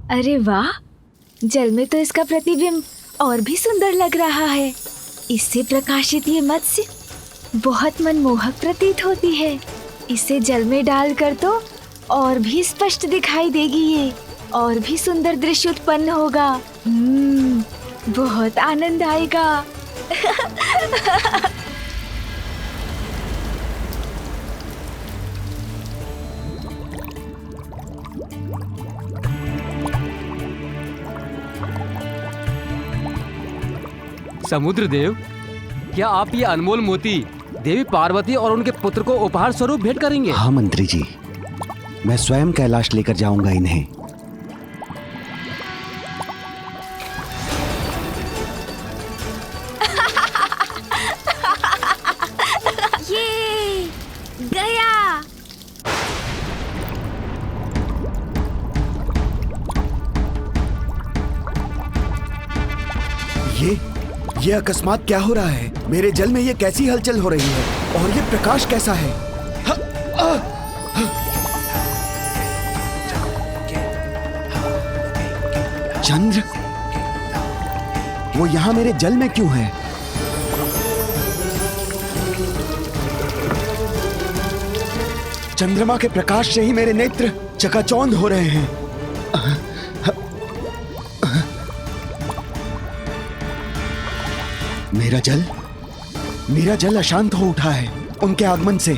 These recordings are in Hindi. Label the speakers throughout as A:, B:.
A: अरे वाह, जल में तो इसका प्रतिबिंब और भी सुंदर लग रहा है। इससे प्रकाशित ये मत्स्य बहुत मनमोहक प्रतीत होती है। इसे जल में डालकर तो और भी स्पष्ट दिखाई देगी ये, और भी सुंदर दृश्य उत्पन्न होगा। बहुत आनंद आएगा।
B: समुद्र देव, क्या आप ये अनमोल मोती देवी पार्वती और उनके पुत्र को उपहार स्वरूप भेंट करेंगे?
C: हाँ मंत्री जी, मैं स्वयं कैलाश लेकर जाऊंगा इन्हें।
A: ये गया।
C: ये अकस्मात क्या हो रहा है? मेरे जल में ये कैसी हलचल हो रही है? और ये प्रकाश कैसा है? चंद्र, वो यहाँ मेरे जल में क्यों है? चंद्रमा के प्रकाश से ही मेरे नेत्र चकाचौंध हो रहे हैं। मेरा जल अशांत हो उठा है उनके आगमन से।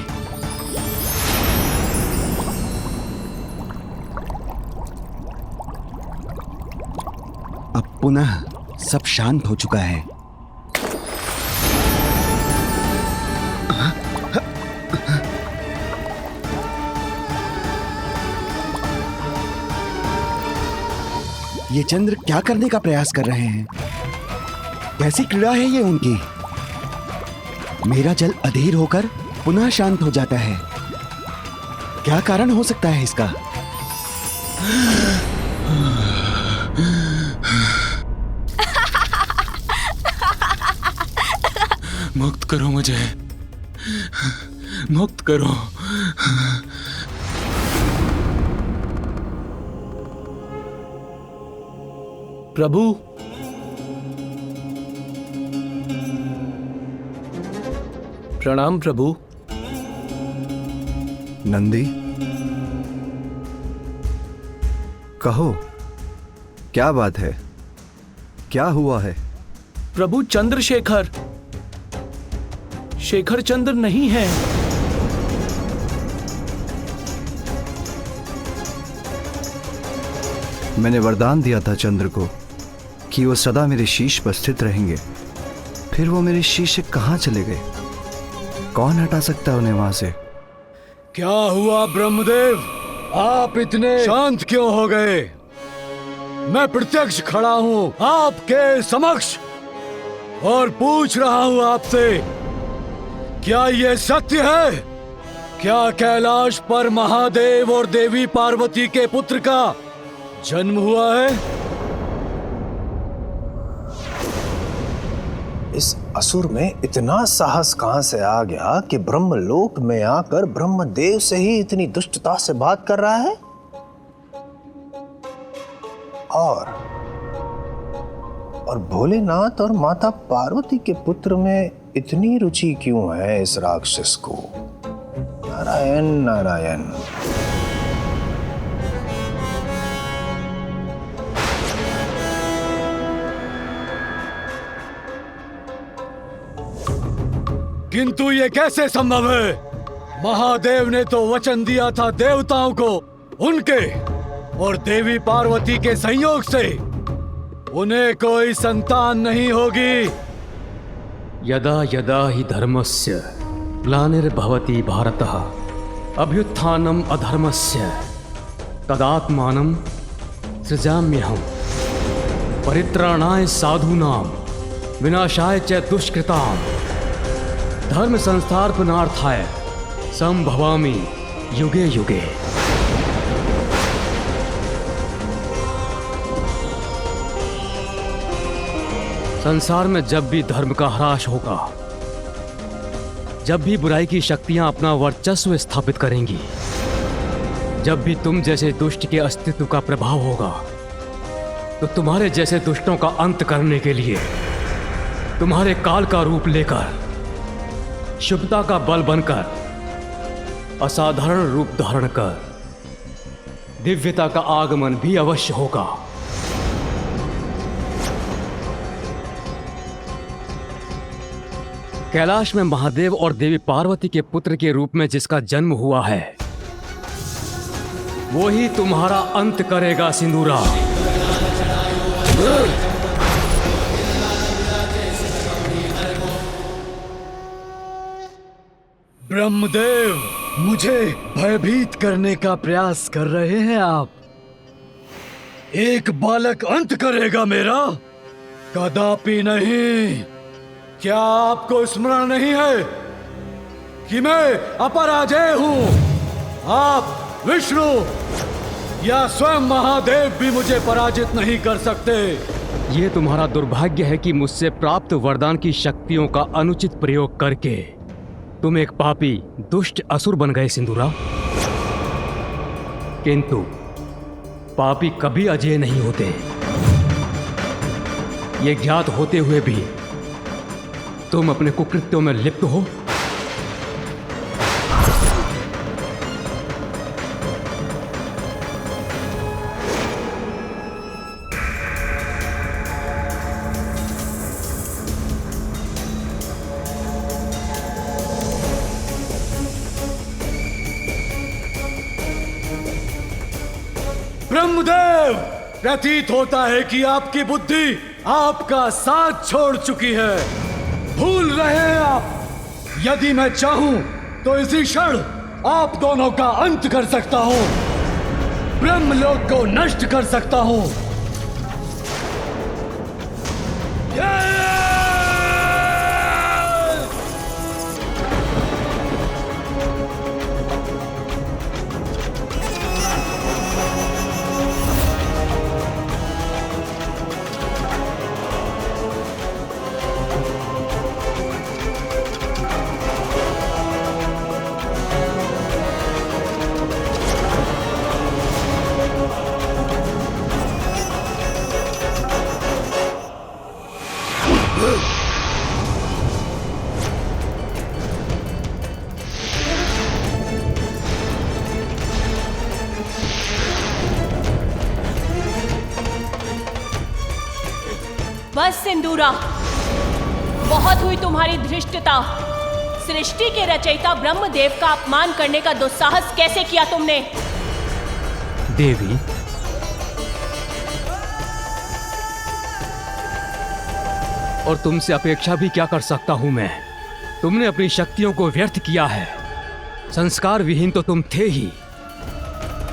C: अब पुनः सब शांत हो चुका है। ये चंद्र क्या करने का प्रयास कर रहे हैं? कैसी क्रीड़ा है ये उनकी? मेरा जल अधीर होकर पुनः शांत हो जाता है। क्या कारण हो सकता है इसका?
D: मुक्त करो मुझे, मुक्त करो।
E: प्रभु, प्रणाम प्रभु।
F: नंदी, कहो क्या बात है? क्या हुआ है?
E: प्रभु, चंद्रशेखर शेखर चंद्र नहीं है।
F: मैंने वरदान दिया था चंद्र को कि वो सदा मेरे शीश पर स्थित रहेंगे। फिर वो मेरे शीश से कहां चले गए? कौन हटा सकता है उन्हें वहां से?
G: क्या हुआ ब्रह्मदेव, आप इतने शांत क्यों हो गए? मैं प्रत्यक्ष खड़ा हूं आपके समक्ष और पूछ रहा हूं आपसे, क्या ये सत्य है? क्या कैलाश पर महादेव और देवी पार्वती के पुत्र का जन्म हुआ है?
H: इस असुर में इतना साहस कहां से आ गया कि ब्रह्मलोक में आकर ब्रह्मदेव से ही इतनी दुष्टता से बात कर रहा है? और भोलेनाथ और माता पार्वती के पुत्र में इतनी रुचि क्यों है इस राक्षस को? नारायण नारायण।
G: किंतु ये कैसे संभव है? महादेव ने तो वचन दिया था देवताओं को, उनके और देवी पार्वती के संयोग से उन्हें कोई संतान नहीं होगी।
B: यदा यदा हि धर्मस्य ग्लानिर्भवति भारतः अभ्युत्थानम् अधर्मस्य तदात्मानं सृजाम्यहम् परित्राणाय साधूनां विनाशाय च दुष्कृतां धर्म संस्थापनार्थाय संभवामि युगे युगे। संसार में जब भी धर्म का ह्रास होगा, जब भी बुराई की शक्तियां अपना वर्चस्व स्थापित करेंगी, जब भी तुम जैसे दुष्ट के अस्तित्व का प्रभाव होगा, तो तुम्हारे जैसे दुष्टों का अंत करने के लिए तुम्हारे काल का रूप लेकर, शुभता का बल बनकर, असाधारण रूप धारण कर दिव्यता का आगमन भी अवश्य होगा। कैलाश में महादेव और देवी पार्वती के पुत्र के रूप में जिसका जन्म हुआ है, वो ही तुम्हारा अंत करेगा सिंदूरा।
G: ब्रह्मदेव, मुझे भयभीत करने का प्रयास कर रहे हैं आप। एक बालक अंत करेगा मेरा? कदापि नहीं। क्या आपको स्मरण नहीं है कि मैं अपराजेय हूं? आप विष्णु या स्वयं महादेव भी मुझे पराजित नहीं कर सकते।
B: ये तुम्हारा दुर्भाग्य है कि मुझसे प्राप्त वरदान की शक्तियों का अनुचित प्रयोग करके तुम एक पापी दुष्ट असुर बन गए सिंदूरा। किंतु पापी कभी अजेय नहीं होते। ये ज्ञात होते हुए भी तुम अपने कुकृत्यों में लिप्त हो।
G: ब्रह्मदेव, प्रतीत होता है कि आपकी बुद्धि आपका साथ छोड़ चुकी है। भूल रहे हैं आप। यदि मैं चाहूं तो इसी क्षण आप दोनों का अंत कर सकता हूं, ब्रह्मलोक को नष्ट कर सकता हूं।
I: बस सिंदूरा, बहुत हुई तुम्हारी धृष्टता। सृष्टि के रचयिता ब्रह्मदेव का अपमान करने का दुस्साहस कैसे किया तुमने?
B: देवी, और तुमसे अपेक्षा भी क्या कर सकता हूं मैं? तुमने अपनी शक्तियों को व्यर्थ किया है। संस्कार विहीन तो तुम थे ही,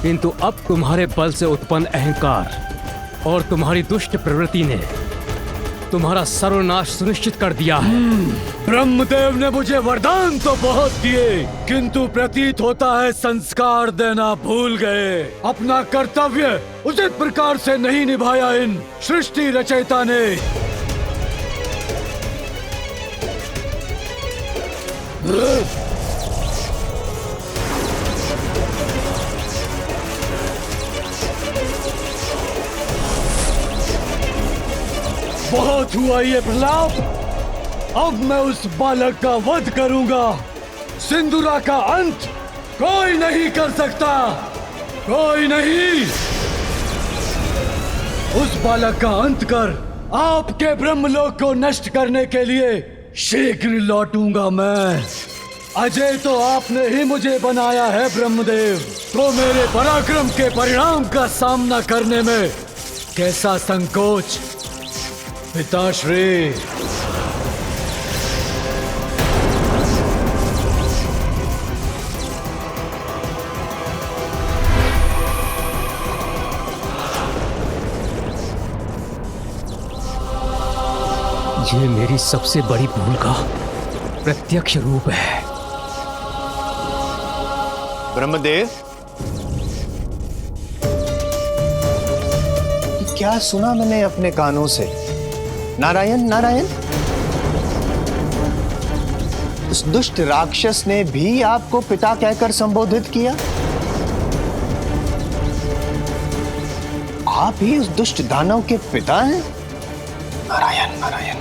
B: किंतु अब तुम्हारे बल से उत्पन्न अहंकार और तुम्हारी दुष्ट प्रवृत्ति ने तुम्हारा सर्वनाश सुनिश्चित कर दिया है।
G: ब्रह्मदेव ने मुझे वरदान तो बहुत दिए, किंतु प्रतीत होता है संस्कार देना भूल गए। अपना कर्तव्य उचित प्रकार से नहीं निभाया इन सृष्टि रचयिता ने। बहुत हुआ ये प्रलाप। अब मैं उस बालक का वध करूंगा। सिंदूरा का अंत कोई नहीं कर सकता, कोई नहीं। उस बालक का अंत कर आपके ब्रह्मलोक को नष्ट करने के लिए शीघ्र लौटूंगा मैं। अजय तो आपने ही मुझे बनाया है ब्रह्मदेव, तो मेरे पराक्रम के परिणाम का सामना करने में कैसा संकोच पिताश्री।
B: ये मेरी सबसे बड़ी भूल का प्रत्यक्ष रूप है।
H: ब्रह्मदेव, क्या सुना मैंने अपने कानों से? नारायण नारायण। उस दुष्ट राक्षस ने भी आपको पिता कहकर संबोधित किया? आप ही उस दुष्ट दानव के पिता हैं? नारायण नारायण।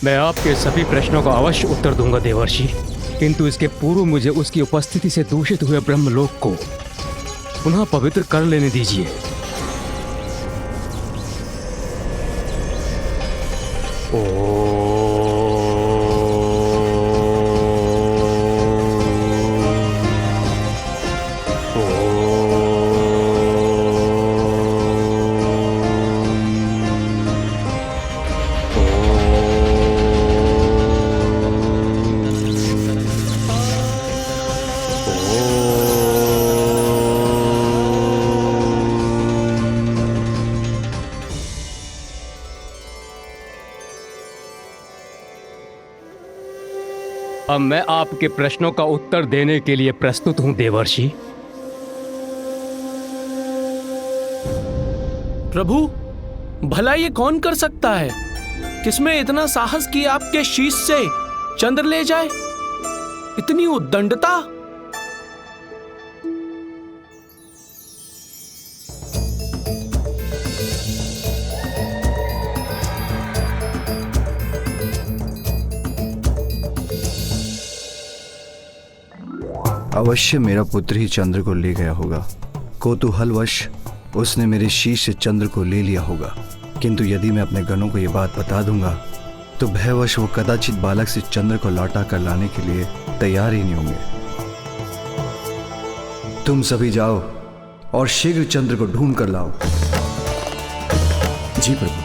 B: मैं आपके सभी प्रश्नों का अवश्य उत्तर दूंगा देवर्षि, किंतु इसके पूर्व मुझे उसकी उपस्थिति से दूषित हुए ब्रह्मलोक को पुनः पवित्र कर लेने दीजिए। अब मैं आपके प्रश्नों का उत्तर देने के लिए प्रस्तुत हूं देवर्षि।
E: प्रभु, भला ये कौन कर सकता है? किसमें इतना साहस कि आपके शीश से चंद्र ले जाए? इतनी उद्दंडता?
F: अवश्य मेरा पुत्र ही चंद्र को ले गया होगा। कौतूहलवश उसने मेरे शीश से चंद्र को ले लिया होगा, किंतु यदि मैं अपने गणों को यह बात बता दूंगा तो भयवश वो कदाचित बालक से चंद्र को लौटा कर लाने के लिए तैयार ही नहीं होंगे। तुम सभी जाओ और शीघ्र चंद्र को ढूंढ कर लाओ।
G: जी प्रभु।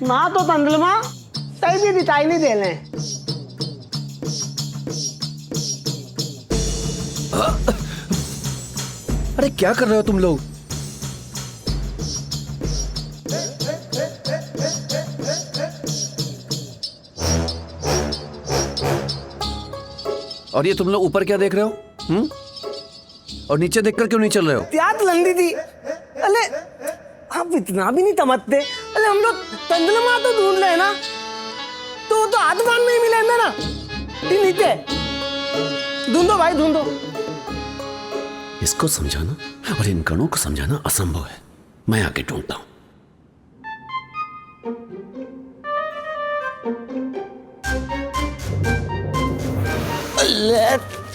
J: माँ तो तंदलमा कहीं भी दिखाई नहीं दे रहे।
E: अरे क्या कर रहे हो तुम लोग?
K: और ये तुम लोग ऊपर क्या देख रहे हो? और नीचे देखकर क्यों नहीं चल रहे हो?
J: त्याग लंदी थी। अरे आप इतना भी नहीं तमकते। अरे हम लोग तंदलमा तो ढूंढ रहे हैं ना, तो आसमान में ही मिले ना। नीचे ढूंढो भाई, ढूंढो।
K: इसको समझाना और इन गणों को समझाना असंभव है। मैं आके ढूंढता हूं।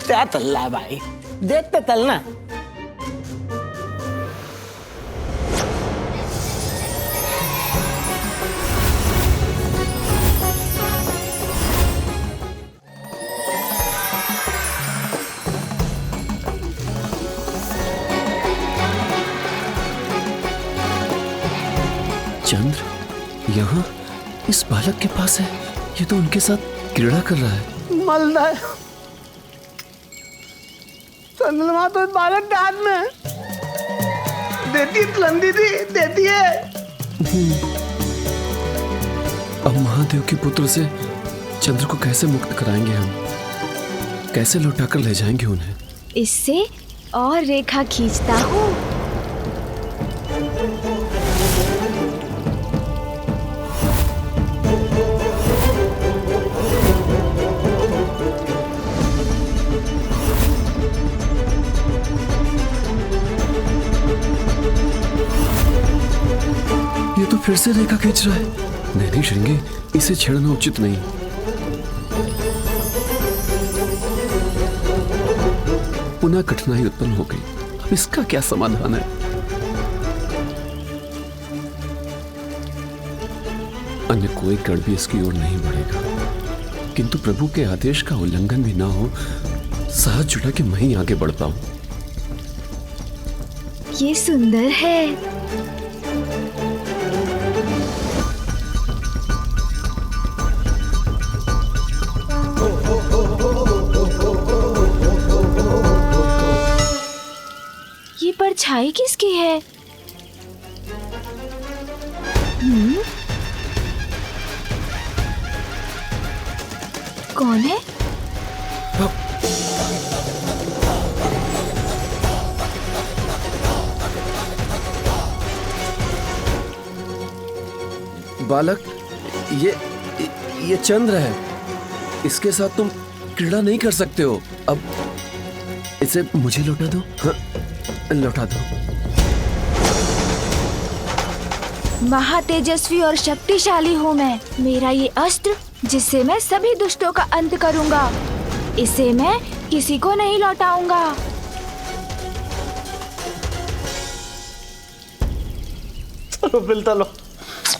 J: क्या तल्ला है भाई, देखते तलना।
K: चंद्र यहाँ इस बालक के पास है। ये तो उनके साथ क्रीड़ा कर रहा है।
J: मलदार चंद्रमा तो इस बालक के हाथ में है। देती लंदी थी, देती है।
K: अब महादेव के पुत्र से चंद्र को कैसे मुक्त कराएंगे हम? कैसे लौटाकर ले जाएंगे उन्हें?
A: इससे और रेखा खींचता हूँ।
K: ये तो फिर से रेखा खींच रहा है। नहीं श्रृंगी, इसे छेड़ना उचित नहीं। पुनः कठिनाई उत्पन्न हो गई। अब इसका क्या समाधान है? अन्य कोई गण भी इसकी ओर नहीं बढ़ेगा, किंतु प्रभु के आदेश का उल्लंघन भी ना हो, साहस जुटा के मैं ही आगे बढ़ पाऊं।
A: ये सुंदर है। ये परछाई किसकी है? कौन है?
K: बालक ये चंद्र है। इसके साथ तुम क्रीड़ा नहीं कर सकते हो। अब इसे मुझे लौटा दो। हाँ, लौटा दो।
A: महातेजस्वी और शक्तिशाली हूँ मैं। मेरा ये अस्त्र जिससे मैं सभी दुष्टों का अंत करूँगा, इसे मैं किसी को नहीं लौटाऊंगा।
J: चलो बिल तलो।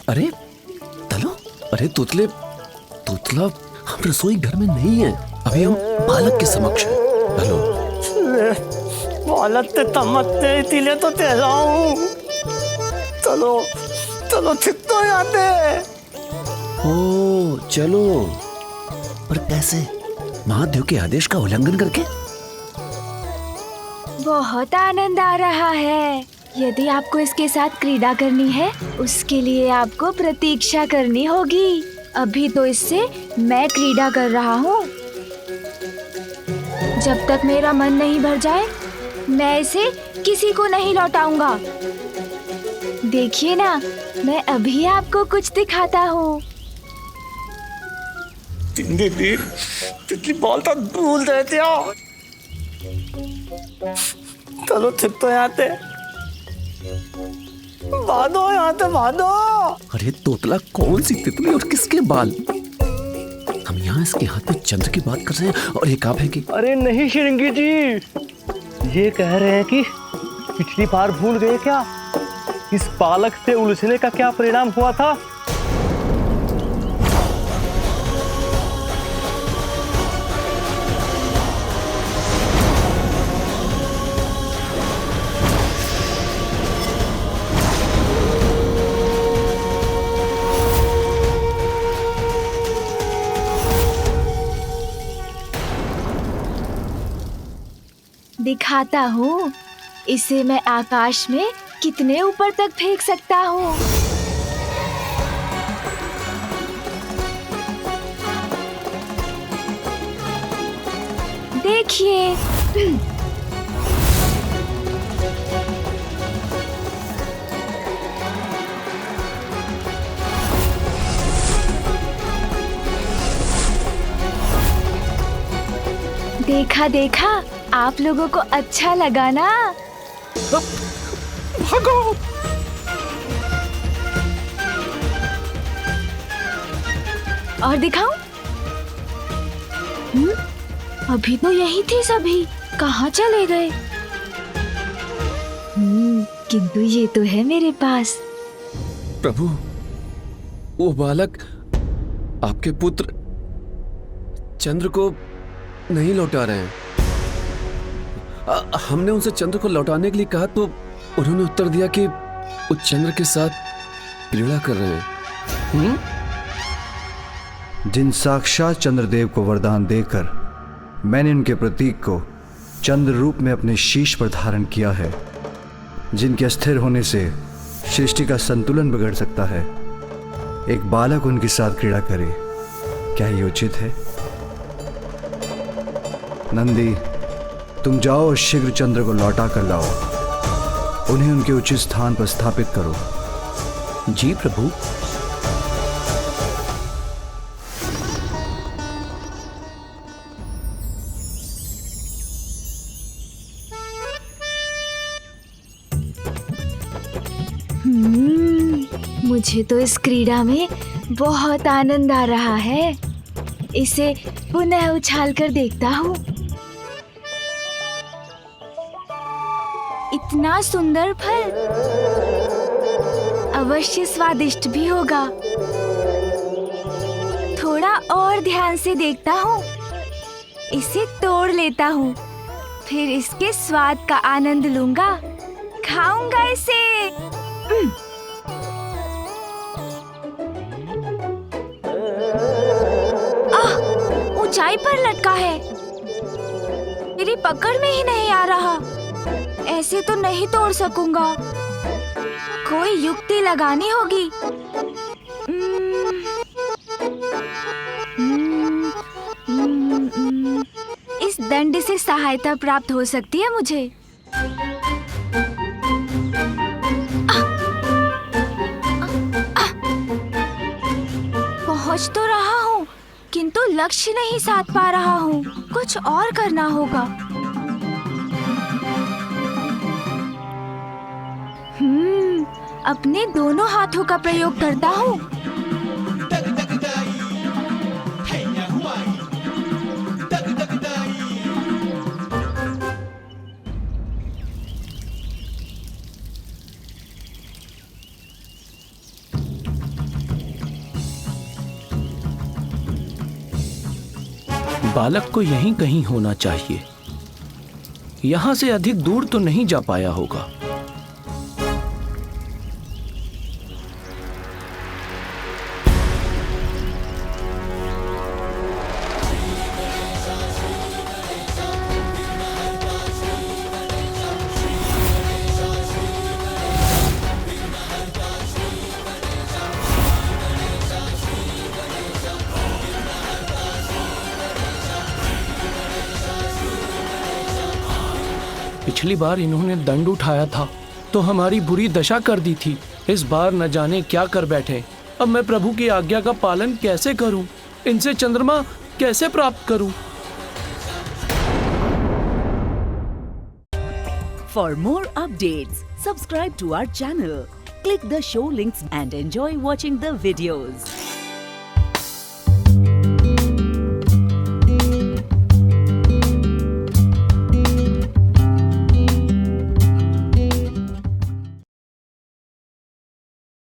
K: अरे तलो? अरे तोतला हम रसोई घर में नहीं है, अभी हम बालक के समक्ष हैं। तलो
J: बालक ते तमत्ते तिले तो तेरा हूँ। चलो चलो तो आते।
K: ओ चलो, पर कैसे? महादेव के आदेश का उल्लंघन करके?
A: बहुत आनंद आ रहा है। यदि आपको इसके साथ क्रीड़ा करनी है, उसके लिए आपको प्रतीक्षा करनी होगी। अभी तो इससे मैं क्रीड़ा कर रहा हूँ। जब तक मेरा मन नहीं भर जाए, मैं इसे किसी को नहीं लौटाऊंगा। देखिए ना, मैं अभी आपको कुछ दिखाता हूँ।
J: तितली बोलता भूल जाते हो। चलो ठीक तो आते। भादो यहाँ तो भादो।
K: अरे तोतला, कौन सी तितली और किसके बाल? हम यहाँ इसके हाथ में चंद्र की बात कर रहे हैं और ये कहाँ फेंकी?
J: अरे नहीं श्रृंगी जी, ये कह रहे हैं कि पिछली बार भूल गए क्या, इस बालक से उलझने का क्या परिणाम हुआ था।
A: दिखाता हूँ, इसे मैं आकाश में कितने ऊपर तक फेंक सकता हूँ। देखिए। देखा देखा, आप लोगों को अच्छा लगा ना?
J: भागो।
A: और दिखाऊं? अभी तो यही थे सभी, कहाँ चले गए? किंतु ये तो है मेरे पास।
K: प्रभु, वो बालक आपके पुत्र चंद्र को नहीं लौटा रहे हैं। हमने उनसे चंद्र को लौटाने के लिए कहा तो उन्होंने उत्तर दिया कि वो चंद्र के साथ क्रीड़ा कर रहे हैं।
F: जिन साक्षात चंद्रदेव को वरदान देकर मैंने उनके प्रतीक को चंद्र रूप में अपने शीश पर धारण किया है, जिनके अस्थिर होने से सृष्टि का संतुलन बिगड़ सकता है, एक बालक उनके साथ क्रीड़ा करे, क्या ये उचित है? नंदी, तुम जाओ और शीघ्र चंद्र को लौटा कर लाओ। उन्हें उनके उचित स्थान पर स्थापित करो।
K: जी प्रभु।
A: मुझे तो इस क्रीड़ा में बहुत आनंद आ रहा है। इसे पुनः उछाल कर देखता हूँ। इतना सुंदर फल, अवश्य स्वादिष्ट भी होगा। थोड़ा और ध्यान से देखता हूँ। इसे तोड़ लेता हूँ, फिर इसके स्वाद का आनंद लूंगा, खाऊंगा इसे। ऊंचाई पर लटका है, मेरी पकड़ में ही नहीं आ रहा। ऐसे तो नहीं तोड़ सकूंगा, कोई युक्ति लगानी होगी। इस दंड से सहायता प्राप्त हो सकती है मुझे। पहुंच तो रहा हूँ, किंतु लक्ष्य नहीं साध पा रहा हूँ। कुछ और करना होगा। अपने दोनों हाथों का प्रयोग करता हूँ।
E: बालक को यहीं कहीं होना चाहिए। यहां से अधिक दूर तो नहीं जा पाया होगा। पिछली बार इन्होंने दंड उठाया था तो हमारी बुरी दशा कर दी थी। इस बार न जाने क्या कर बैठे। अब मैं प्रभु की आज्ञा का पालन कैसे करूं? इनसे चंद्रमा कैसे प्राप्त करूं?
L: For more updates, subscribe to our channel, click the show links and enjoy watching the videos.